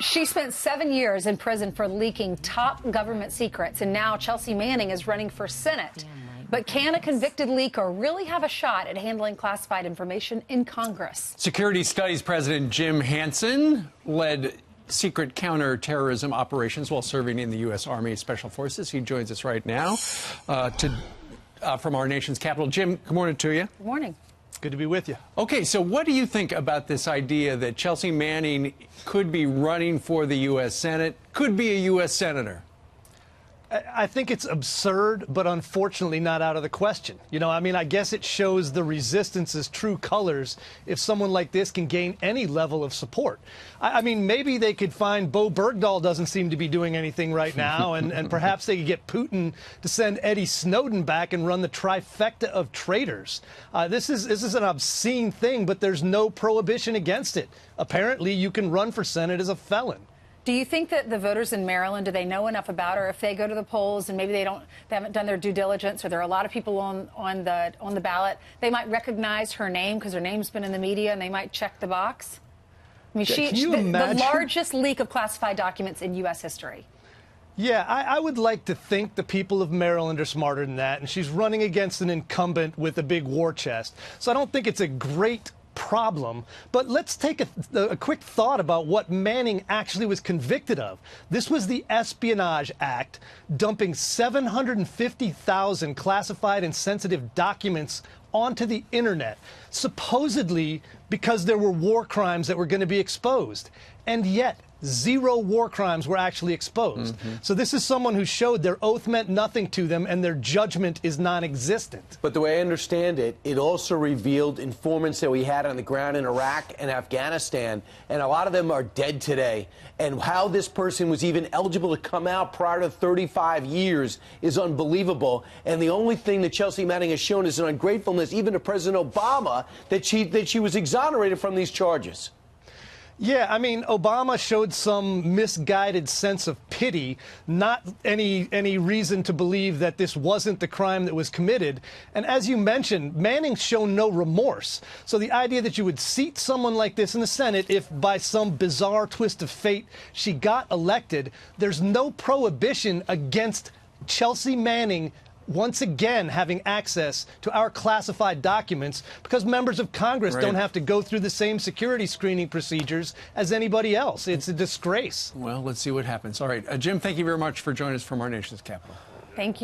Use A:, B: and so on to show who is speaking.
A: She spent 7 years in prison for leaking top government secrets, and now Chelsea Manning is running for Senate. But can a convicted leaker really have a shot at handling classified information in Congress?
B: Security Studies President Jim Hanson led secret counterterrorism operations while serving in the U.S. Army Special Forces. He joins us right now from our nation's capital. Jim, good morning to you.
A: Good morning.
C: Good to be with you.
B: Okay, so what do you think about this idea that Chelsea Manning could be running for the U.S. Senate, could be a U.S. Senator?
C: I think it's absurd, but unfortunately not out of the question. You know, I mean, I guess it shows the resistance's true colors if someone like this can gain any level of support. I mean, maybe they could find Bo Bergdahl doesn't seem to be doing anything right now, and perhaps they could get Putin to send Eddie Snowden back and run the trifecta of traitors. This is an obscene thing, but there's no prohibition against it. Apparently, you can run for Senate as a felon.
A: Do you think that the voters in Maryland, do they know enough about her? If they go to the polls and maybe they haven't done their due diligence, or there are a lot of people on the ballot, they might recognize her name because her name's been in the media, and they might check the box? I mean, the largest leak of classified documents in U.S. history.
C: Yeah, I would like to think the people of Maryland are smarter than that, and she's running against an incumbent with a big war chest. So I don't think it's a great problem, but let's take a quick thought about what Manning actually was convicted of. This was the Espionage Act, dumping 750,000 classified and sensitive documents onto the internet, supposedly because there were war crimes that were going to be exposed. And yet, 0 war crimes were actually exposed. So this is someone who showed their oath meant nothing to them and their judgment is non-existent.
D: But the way I understand it, it also revealed informants that we had on the ground in Iraq and Afghanistan, and a lot of them are dead today. And how this person was even eligible to come out prior to 35 years is unbelievable. And the only thing that Chelsea Manning has shown is an ungratefulness, even to President Obama, that she was exonerated from these charges.
C: Yeah, I mean, Obama showed some misguided sense of pity, not any reason to believe that this wasn't the crime that was committed. And as you mentioned, Manning's shown no remorse. So the idea that you would seat someone like this in the Senate if by some bizarre twist of fate she got elected, there's no prohibition against Chelsea Manning once again having access to our classified documents, because members of Congress don't have to go through the same security screening procedures as anybody else. It's a disgrace.
B: Well, let's see what happens. All right, Jim, thank you very much for joining us from our nation's capital.
A: Thank you.